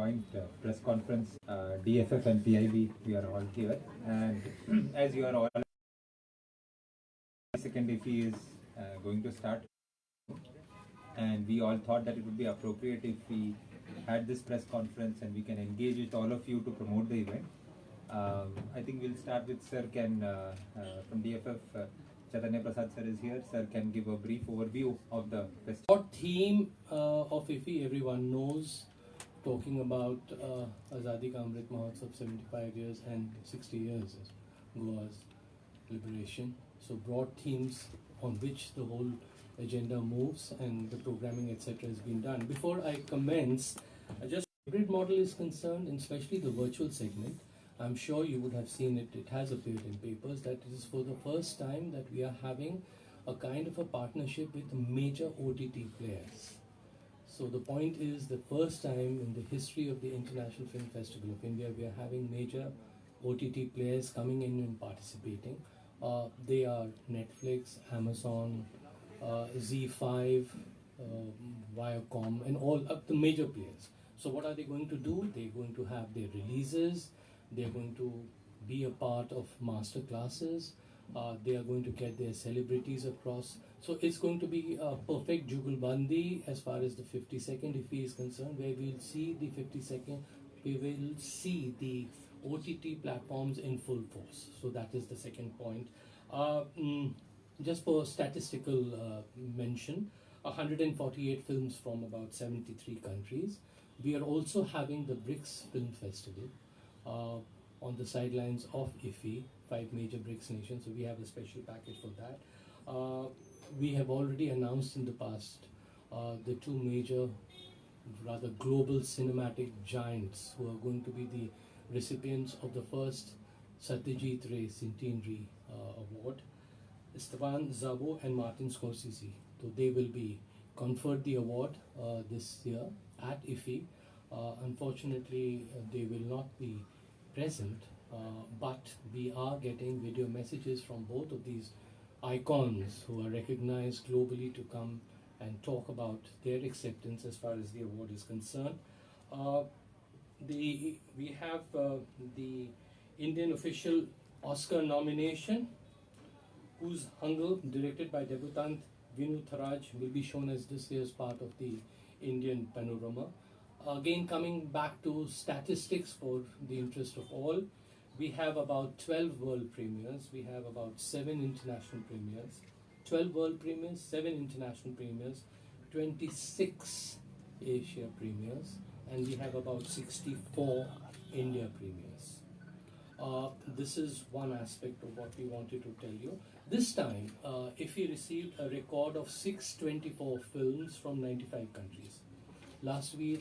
joint press conference, DFF and PIB, we are all here. And as you are all, second IFFI is going to start. And we all thought that it would be appropriate if we had this press conference and we can engage with all of you to promote the event. I think we'll start with Sir from DFF. Chaitanya Prasad sir is here. Sir can give a brief overview of the festival. What theme of IFFI everyone knows, talking about Azadi Ka Amrit Mahotsav 75 years and 60 years as Goa's liberation. So broad themes on which the whole agenda moves and the programming etc. has been done. Before I commence, just hybrid model is concerned, and especially the virtual segment, I'm sure you would have seen it, it has appeared in papers, that it is for the first time that we are having a kind of a partnership with major OTT players. So the point is, the first time in the history of the International Film Festival of India, we are having major OTT players coming in and participating. They are Netflix, Amazon, Z5, Viacom, and all of the major players. So what are they going to do? They're going to have their releases. They're going to be a part of master classes. They are going to get their celebrities across. So it's going to be a perfect jugalbandi as far as the 52nd IFFI is concerned, where we'll see the 52nd, we will see the OTT platforms in full force. So that is the second point. Just for statistical mention, 148 films from about 73 countries. We are also having the BRICS Film Festival on the sidelines of IFFI, 5 major BRICS nations, so we have a special package for that. We have already announced in the past the 2 major, rather global cinematic giants who are going to be the recipients of the first Satyajit Ray Centenary Award, Esteban Zabo and Martin Scorsese. So they will be conferred the award this year at IFFI. Unfortunately, they will not be present, but we are getting video messages from both of these icons who are recognized globally to come and talk about their acceptance as far as the award is concerned. We have the Indian official Oscar nomination, whose Hungle, directed by debutant Vinu Tharaj, will be shown as this year's part of the Indian panorama. Again, coming back to statistics for the interest of all, we have about 12 world premieres, we have about 7 international premieres, 12 world premieres, 7 international premieres, 26 Asia premieres, and we have about 64 India premieres. This is one aspect of what we wanted to tell you. This time, IFFI received a record of 624 films from 95 countries. Last year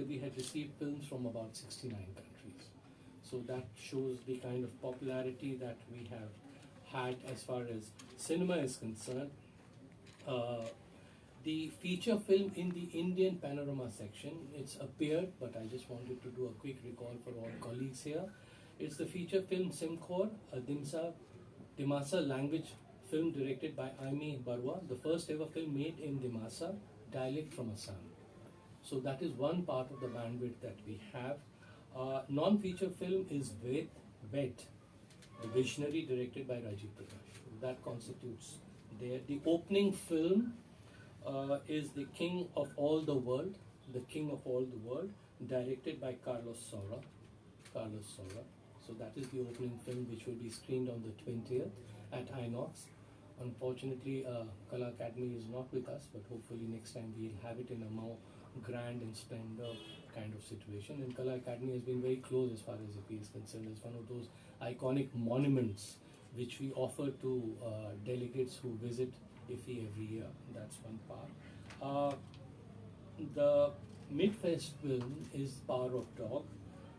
we had received films from about 69 countries. So that shows the kind of popularity that we have had as far as cinema is concerned. The feature film in the Indian panorama section, it's appeared, but I just wanted to do a quick recall for all colleagues here. It's the feature film Simkhor, a Dimasa language film directed by Aimi Barwa, the first ever film made in Dimasa, dialect from Assam. So that is one part of the bandwidth that we have. Non-feature film is Vet, the visionary directed by Rajiv Prakash. That constitutes there. The opening film is The King of All the World, directed by Carlos Saura. So that is the opening film which will be screened on the 20th at Inox. Unfortunately, Kala Academy is not with us, but hopefully next time we'll have it in a more grand and splendor kind of situation. And Kala Academy has been very close as far as IFFI is concerned. It's one of those iconic monuments which we offer to delegates who visit IFFI every year. That's one part. The mid-fest film is Power of Dog,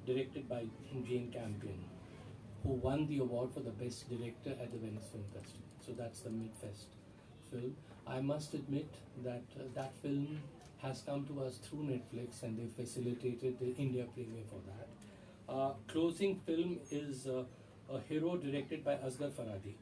directed by Jane Campion, who won the award for the best director at the Venice Film Festival. So that's the mid-fest film. I must admit that that film has come to us through Netflix, and they facilitated the India premiere for that. Closing film is a Hero, directed by Asghar Farhadi,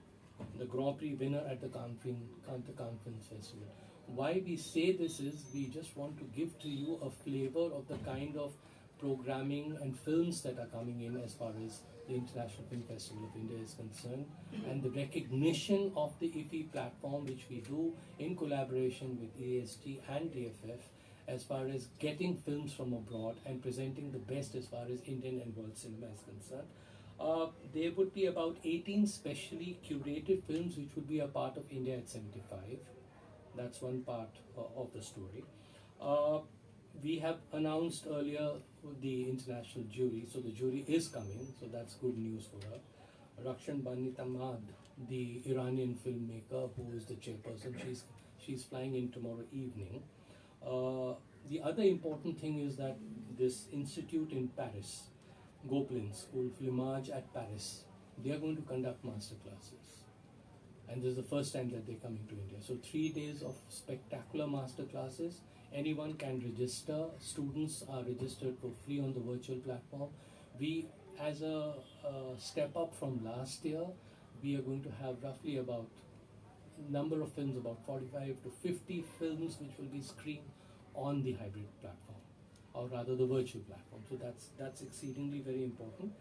the Grand Prix winner at the Cannes Film Festival. Why we say this is, we just want to give to you a flavor of the kind of programming and films that are coming in as far as the International Film Festival of India is concerned, and the recognition of the IFFI platform, which we do in collaboration with ESG and DFF, as far as getting films from abroad and presenting the best as far as Indian and world cinema is concerned. There would be about 18 specially curated films which would be a part of India at 75. That's one part of the story. We have announced earlier the international jury, so the jury is coming, so that's good news for her. Rakshan Banitamad, the Iranian filmmaker who is the chairperson, she's flying in tomorrow evening. The other important thing is that this institute in Paris, Gopelin School Filmage at Paris, they are going to conduct master classes. And this is the first time that they're coming to India. So 3 days of spectacular master classes. Anyone can register. Students are registered for free on the virtual platform. We, as a step up from last year, we are going to have roughly about number of films, about 45 to 50 films which will be screened on the hybrid platform, or rather the virtual platform. So that's exceedingly very important.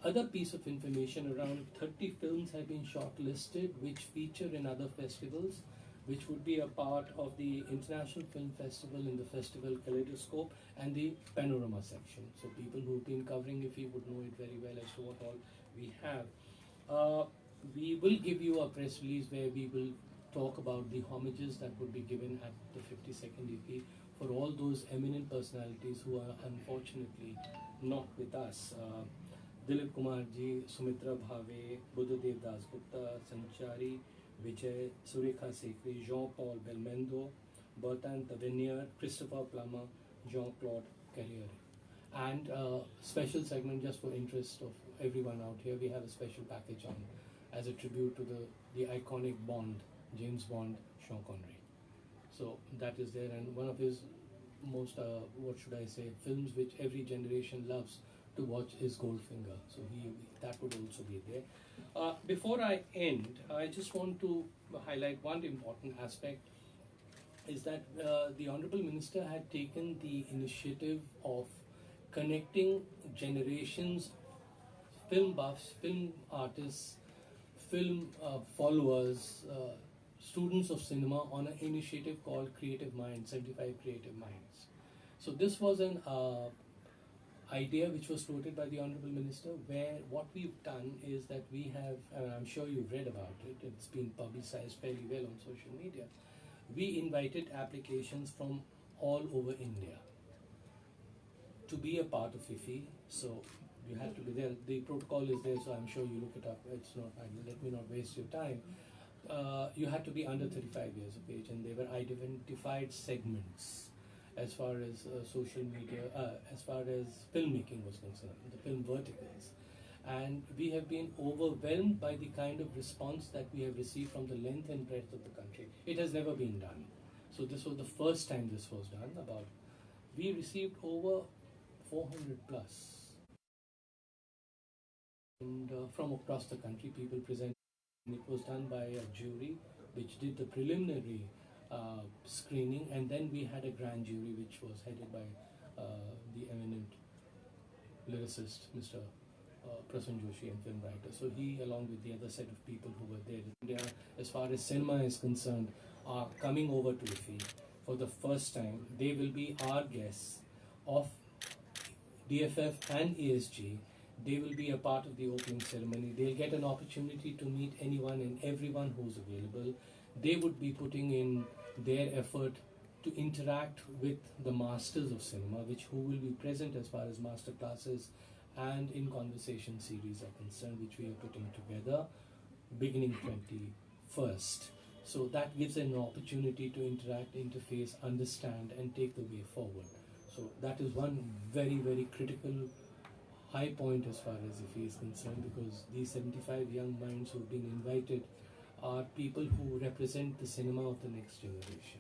Other piece of information, around 30 films have been shortlisted which feature in other festivals, which would be a part of the International Film Festival in the festival Kaleidoscope and the Panorama section. So people who've been covering IFFI would know it very well as to what all we have. We will give you a press release where we will talk about the homages that would be given at the 52nd IFFI for all those eminent personalities who are unfortunately not with us. Dilip Kumar ji, Sumitra Bhave, Buddhadev Dasgupta, Sanchari, Vijay, Surekha Sekri, Jean-Paul Belmondo, Bertrand Tavernier, Christopher Plummer, Jean-Claude Carriere. And special segment just for interest of everyone out here, we have a special package on as a tribute to the iconic Bond, James Bond, Sean Connery. So that is there, and one of his most, films which every generation loves to watch is Goldfinger. So that would also be there. Before I end, I just want to highlight one important aspect, is that the Honorable Minister had taken the initiative of connecting generations, film buffs, film artists, film followers, students of cinema on an initiative called Creative Minds, 75 Creative Minds. So this was an idea which was floated by the Honorable Minister, where what we've done is that we have, and I'm sure you've read about it, it's been publicized fairly well on social media, we invited applications from all over India to be a part of IFFI. So you have to be there. The protocol is there, so I'm sure you look it up. It's not, let me not waste your time. You had to be under 35 years of age, and there were identified segments as far as social media, as far as filmmaking was concerned, the film verticals. And we have been overwhelmed by the kind of response that we have received from the length and breadth of the country. It has never been done. So this was the first time this was done. We received over 400 plus. And from across the country, people presented. It was done by a jury which did the preliminary screening, and then we had a grand jury which was headed by the eminent lyricist, Mr. Prasun Joshi, and film writer. So he, along with the other set of people who were there, India, as far as cinema is concerned, are coming over to IFFI for the first time. They will be our guests of DFF and ESG. They will be a part of the opening ceremony. They'll get an opportunity to meet anyone and everyone who's available. They would be putting in their effort to interact with the masters of cinema, who will be present as far as master classes and in conversation series are concerned, which we are putting together beginning 21st. So that gives an opportunity to interact, interface, understand, and take the way forward. So that is one very, very critical high point as far as IFFI is concerned, because these 75 young minds who have been invited are people who represent the cinema of the next generation.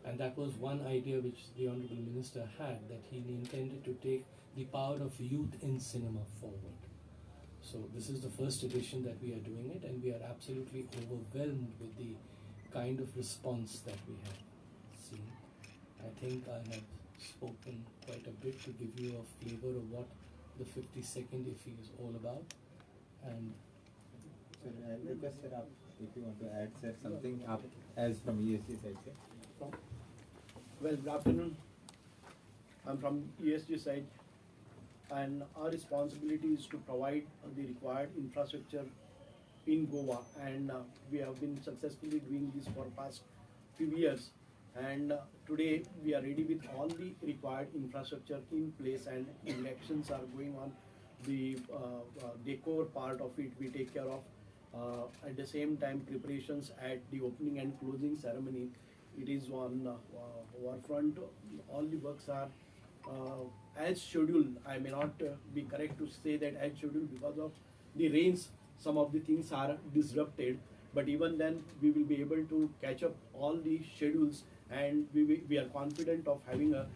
And that was one idea which the Honorable Minister had, that he intended to take the power of youth in cinema forward. So this is the first edition that we are doing it, and we are absolutely overwhelmed with the kind of response that we have seen. I think I have spoken quite a bit to give you a flavor of what the 52nd IFFI is all about. And Sir, I request sir, if you want to add sir something up as from ESG side, sir. Well, good afternoon. I'm from ESG side, and our responsibility is to provide the required infrastructure in Goa, and we have been successfully doing this for past few years. And today we are ready with all the required infrastructure in place, and elections are going on. The decor part of it we take care of. At the same time, preparations at the opening and closing ceremony, it is on our front. All the works are as scheduled. I may not be correct to say that as scheduled because of the rains. Some of the things are disrupted, but even then we will be able to catch up all the schedules, and we are confident of having a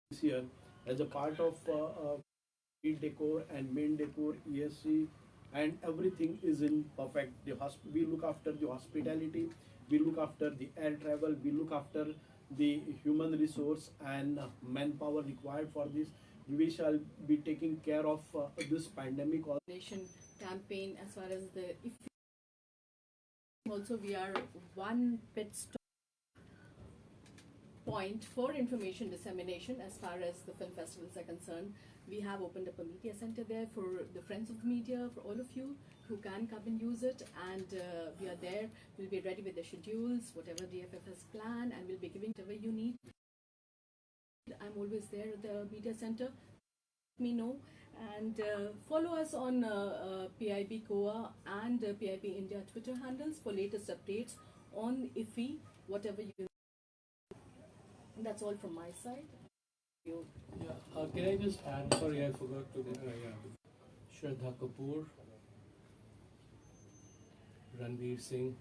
this year as a part of decor and main decor, ESC, and everything is in perfect. We look after the hospitality, we look after the air travel, we look after the human resource and manpower required for this. We shall be taking care of this pandemic. Campaign as far as the if also we are one pit stop point for information dissemination as far as the film festivals are concerned. We have opened up a media center there for the friends of the media, for all of you who can come and use it, and we are there. We'll be ready with the schedules, whatever DFF has planned, and we'll be giving whatever you need. I'm always there at the media center. Let me know, and follow us on PIB Goa and PIB India Twitter handles for latest updates on IFFI, whatever you need. And that's all from my side. yeah, can I just add? Sorry, I forgot to. Shraddha Kapoor, Ranveer Singh.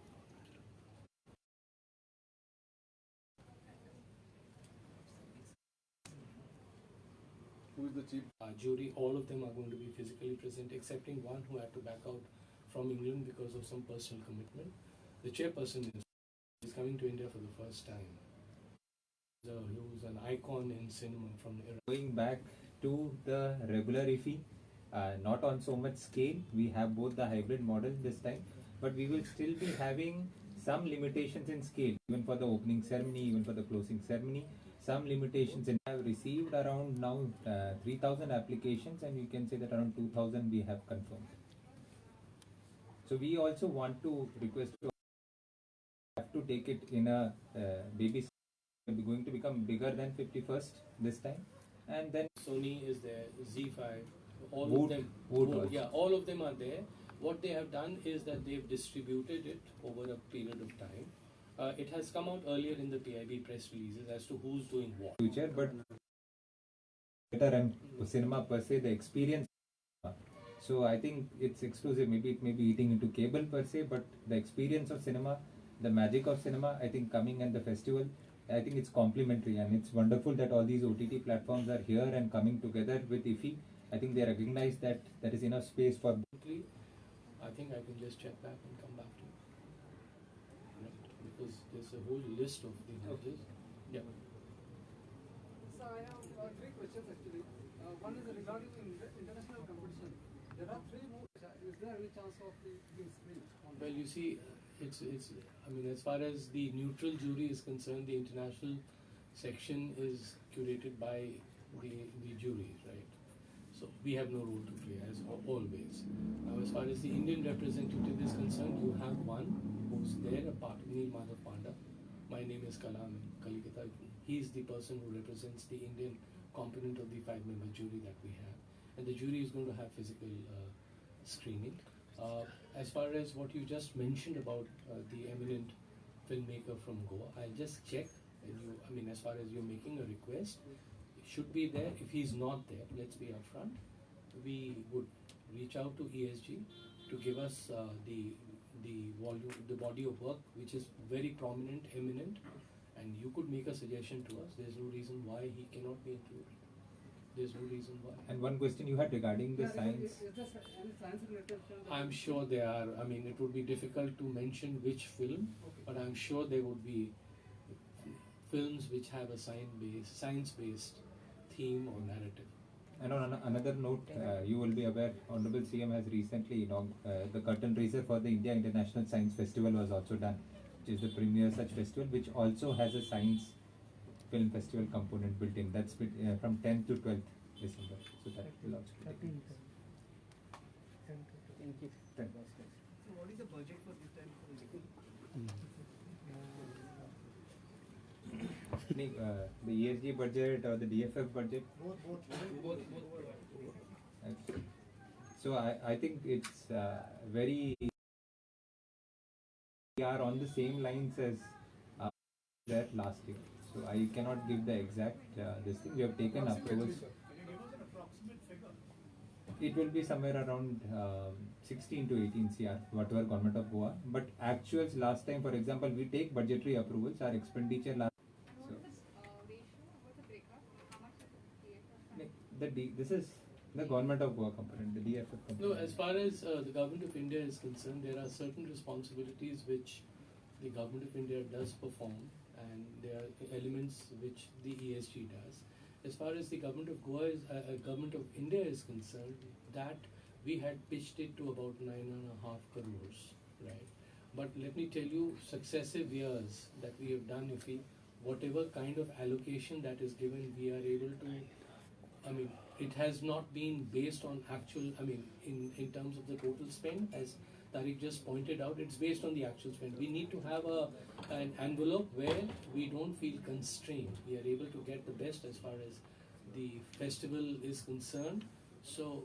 Who is the chief? Jury, all of them are going to be physically present, excepting one who had to back out from England because of some personal commitment. The chairperson is coming to India for the first time. He was an icon in cinema from Iran. Going back to the regular IFFI, not on so much scale. We have both the hybrid model this time, but we will still be having some limitations in scale, even for the opening ceremony, even for the closing ceremony. Some limitations, and have received around now 3,000 applications, and you can say that around 2,000 we have confirmed. So we also want to request to have to take it in a baby. Will be going to become bigger than 51st this time, and then Sony is there, Z5, all Wood- of them. Wood also. Yeah, all of them are there. What they have done is that they've distributed it over a period of time. It has come out earlier in the PIB press releases as to who's doing what. future, but better and cinema per se, the experience. So I think it's exclusive. Maybe it may be eating into cable per se, but the experience of cinema, the magic of cinema, I think coming at the festival, I think it's complementary, and it's wonderful that all these OTT platforms are here and coming together with IFFI. I think they recognize that there is enough space for. I think I can just check back and come back to you. Right? Because there's a whole list of the judges. Yeah. So I have three questions actually. One is regarding international competition. There are three movies. Is there any chance of being screened? Well, you see, it's. I mean, as far as the neutral jury is concerned, the international section is curated by the jury, right? So we have no role to play, as always. Now, as far as the Indian representative is concerned, you have one who's there, a part Neil Madhav Panda. My name is Kalam Kalikata. He's the person who represents the Indian component of the 5-member jury that we have, and the jury is going to have physical screening. As far as what you just mentioned about the eminent filmmaker from Goa, I'll just check. And you, I mean, as far as you're making a request, it should be there. If he's not there, let's be upfront. We would reach out to ESG to give us the volume, the body of work, which is very prominent, eminent, and you could make a suggestion to us. There's no reason why he cannot be included. There's no reason why. And one question you had regarding the science. Is there any science related film? I'm sure there are. I mean, it would be difficult to mention which film, but I'm sure there would be films which have a science-based theme or narrative. And on another note, you will be aware, Honorable CM has recently, the curtain raiser for the India International Science Festival was also done, which is the premier such festival, which also has a science film festival component built in. That's from 10th to 12th December. So that will also be taken. Thank you. So what is the budget for this time for The ESG budget or the DFF budget? both. So I think it's very, we are on the same lines as there last year. So I cannot give the exact this thing. We have taken approvals. It will be somewhere around 16 to 18 CR, whatever government of Goa. But actuals last time, for example, we take budgetary approvals. Our expenditure last. So this is the government of Goa component, the DFF component. No, as far as the government of India is concerned, there are certain responsibilities which the government of India does perform, and there are elements which the ESG does. As far as the government of government of India is concerned, that we had pitched it to about 9.5 crores, right? But let me tell you, successive years that we have done, if we, whatever kind of allocation that is given, we are able to, I mean, it has not been based on actual, I mean, in terms of the total spend, as Tariq just pointed out, it's based on the actual spend. We need to have an envelope where we don't feel constrained. We are able to get the best as far as the festival is concerned. So